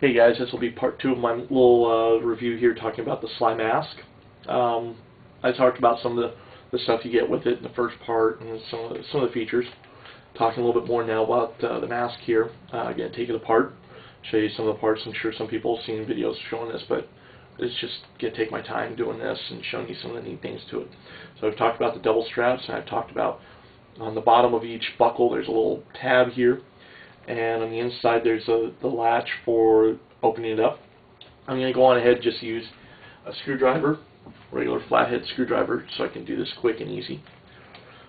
Hey guys, this will be part 2 of my little review here talking about the Sly mask. I talked about some of the stuff you get with it in the first part and some of the features. Talking a little bit more now about the mask here. Again, take it apart, show you some of the parts. I'm sure some people have seen videos showing this, but it's just going to take my time doing this and showing you some of the neat things to it. So I've talked about the double straps, and I've talked about on the bottom of each buckle there's a little tab here. And on the inside there's the latch for opening it up. I'm going to go on ahead and just use a screwdriver, regular flathead screwdriver, so I can do this quick and easy.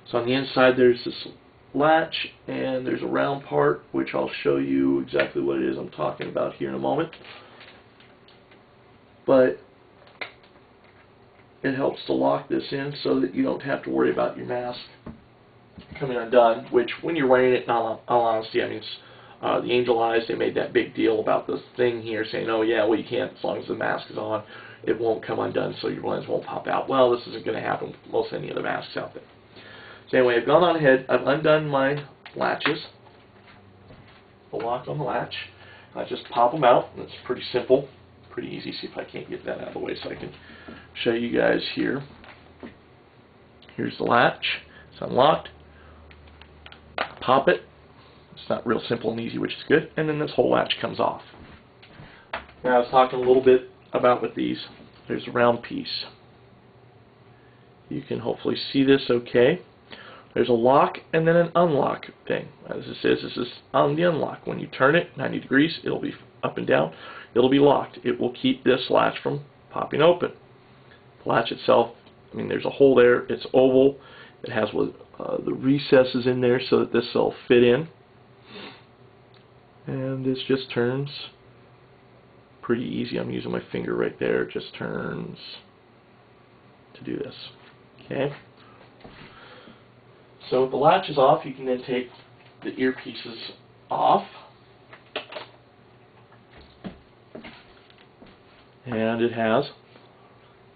So on the inside there's this latch, and there's a round part which I'll show you exactly what it is I'm talking about here in a moment. But it helps to lock this in so that you don't have to worry about your mask coming undone, which when you're wearing it, in all honesty, I mean, the Angel Eyes, they made that big deal about this thing here saying, oh yeah, well you can't, as long as the mask is on, it won't come undone, so your lens won't pop out. Well, this isn't going to happen with most any other masks out there. So anyway, I've gone on ahead, I've undone my latches, the lock on the latch. I just pop them out, and it's pretty simple, pretty easy. See if I can't get that out of the way so I can show you guys here. Here's the latch, it's unlocked. Pop it. It's not real simple and easy, which is good. And then this whole latch comes off. Now I was talking a little bit about with these. There's a round piece. You can hopefully see this okay. There's a lock and then an unlock thing. As this is on the unlock. When you turn it 90 degrees, it'll be up and down. It'll be locked. It will keep this latch from popping open. The latch itself, I mean, there's a hole there. It's oval. It has the recesses in there so that this will fit in. And this just turns pretty easy. I'm using my finger right there. It just turns to do this. Okay. So with the latches off, you can then take the earpieces off. And it has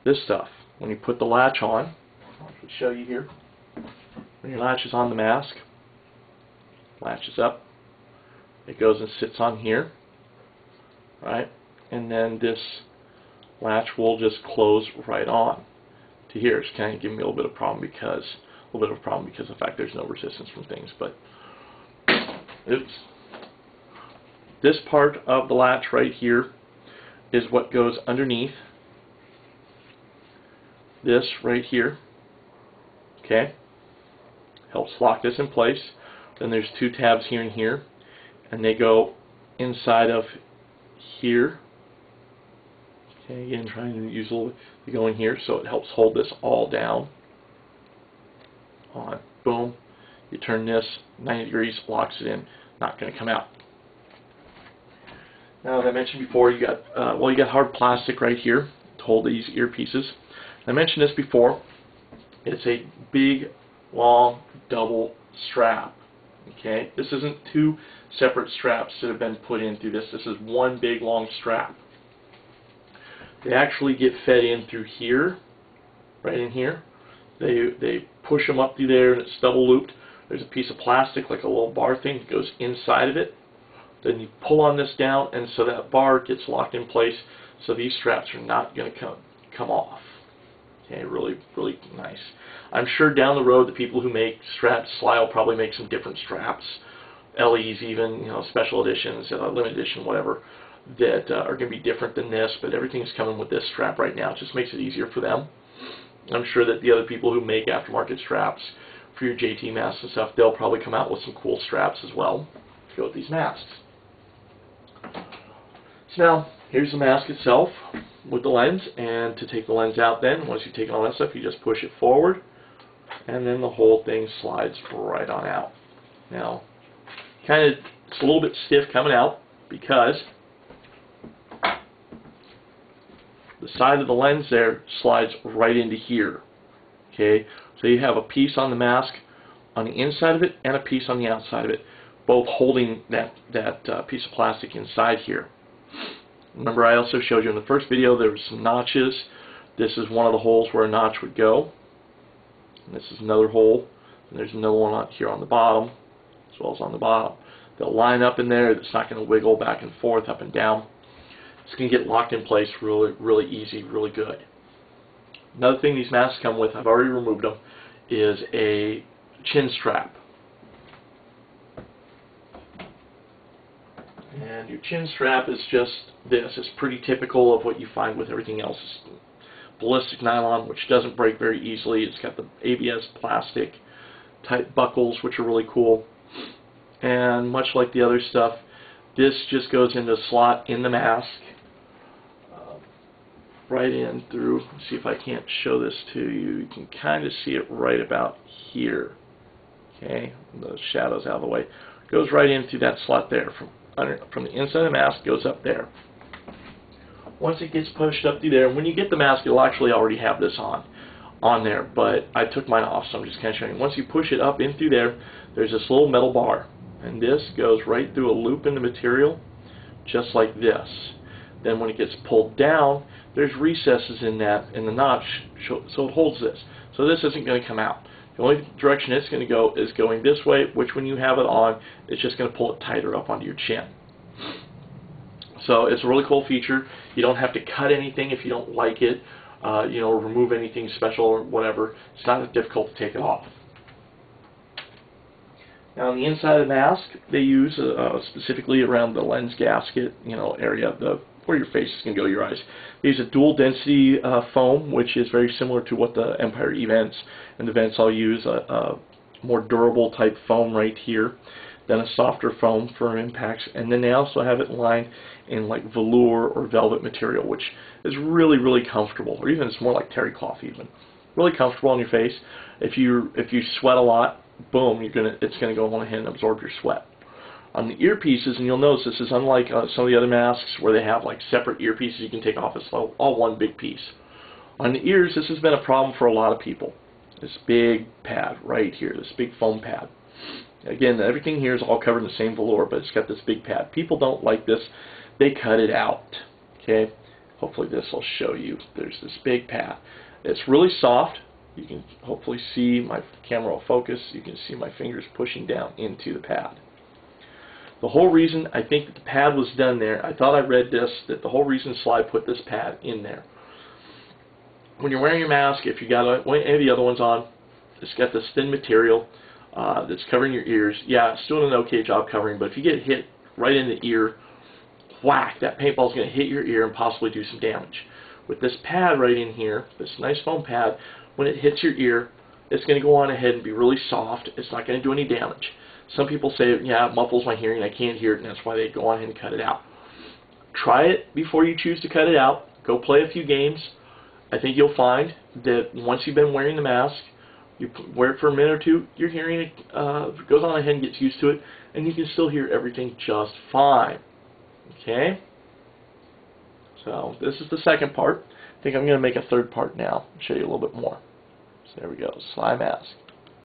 this stuff. When you put the latch on, I'll show you here. When your latch is on the mask, latches up. It goes and sits on here, right? And then this latch will just close right on to here. It's kind of giving me a little bit of a problem because of the fact there's no resistance from things. But oops, this part of the latch right here is what goes underneath this right here. Okay, helps lock this in place. Then there's two tabs here and here. And they go inside of here. Okay, again, trying to use a little bit. They go in here, so it helps hold this all down. On, boom. You turn this 90 degrees, locks it in. Not going to come out. Now, as I mentioned before, you got you got hard plastic right here to hold these earpieces. I mentioned this before. It's a big, long, double strap. Okay, this isn't two separate straps that have been put in through this. This is one big long strap. They actually get fed in through here, right in here. They push them up through there, and it's double looped. There's a piece of plastic, like a little bar thing, that goes inside of it. Then you pull on this down, and so that bar gets locked in place. So these straps are not going to come off. Okay, really, really nice. I'm sure down the road the people who make straps, Sly will probably make some different straps, LEs even, you know, special editions, limited edition, whatever, that are going to be different than this. But everything's coming with this strap right now. It just makes it easier for them. I'm sure that the other people who make aftermarket straps for your JT masks and stuff, they'll probably come out with some cool straps as well to go with these masks. So now, here's the mask itself with the lens, and to take the lens out then, once you've taken all that stuff, you just push it forward, and then the whole thing slides right on out. Now, it's a little bit stiff coming out because the side of the lens there slides right into here. Okay, so you have a piece on the mask on the inside of it and a piece on the outside of it, both holding that piece of plastic inside here. Remember, I also showed you in the first video there were some notches. This is one of the holes where a notch would go. And this is another hole. And there's another one out here on the bottom, as well as on the bottom. They'll line up in there. It's not going to wiggle back and forth, up and down. It's going to get locked in place really easy, really good. Another thing these masks come with, I've already removed them, is a chin strap. And your chin strap is just this. It's pretty typical of what you find with everything else. It's ballistic nylon, which doesn't break very easily. It's got the ABS plastic type buckles, which are really cool. And much like the other stuff, this just goes into a slot in the mask, right in through. Let's see if I can't show this to you. You can kind of see it right about here. Okay, the shadow's out of the way. Goes right in through that slot there. From the inside of the mask, goes up there. Once it gets pushed up through there, when you get the mask, you'll actually already have this on there, but I took mine off, so I'm just kind of showing you. Once you push it up in through there, there's this little metal bar, and this goes right through a loop in the material, just like this. Then when it gets pulled down, there's recesses in the notch, so it holds this. So this isn't going to come out. The only direction it's going to go is going this way, which when you have it on, it's just going to pull it tighter up onto your chin. So it's a really cool feature. You don't have to cut anything if you don't like it, remove anything special or whatever. It's not that difficult to take it off. Now on the inside of the mask, they use specifically around the lens gasket, area of where your face is going to go, your eyes. They use a dual density foam, which is very similar to what the Empire E-vents and the vents all use. A more durable type foam right here, then a softer foam for impacts, and then they also have it lined in like velour or velvet material, which is really comfortable, or even it's more like terry cloth even. Really comfortable on your face. If you sweat a lot, boom, it's gonna go on ahead and absorb your sweat. On the earpieces, and you'll notice this is unlike some of the other masks where they have like separate earpieces you can take off. It's all one big piece. On the ears, this has been a problem for a lot of people. This big pad right here, this big foam pad. Again, everything here is all covered in the same velour, but it's got this big pad. People don't like this. They cut it out. Okay, hopefully this will show you. There's this big pad. It's really soft. You can hopefully see, my camera will focus. You can see my fingers pushing down into the pad. The whole reason I think that the pad was done there, I thought I read this, that the whole reason Sly put this pad in there. When you're wearing your mask, if you got any of the other ones on, it's got this thin material that's covering your ears. Yeah, it's doing an okay job covering, but if you get hit right in the ear, whack, that paintball is going to hit your ear and possibly do some damage. With this pad right in here, this nice foam pad, when it hits your ear, it's going to go on ahead and be really soft. It's not going to do any damage. Some people say, yeah, it muffles my hearing, I can't hear it, and that's why they go on ahead and cut it out. Try it before you choose to cut it out. Go play a few games. I think you'll find that once you've been wearing the mask, you wear it for a minute or two, your hearing goes on ahead and gets used to it, and you can still hear everything just fine. Okay? So this is the second part. I think I'm going to make a third part now and show you a little bit more. So there we go, Sly mask.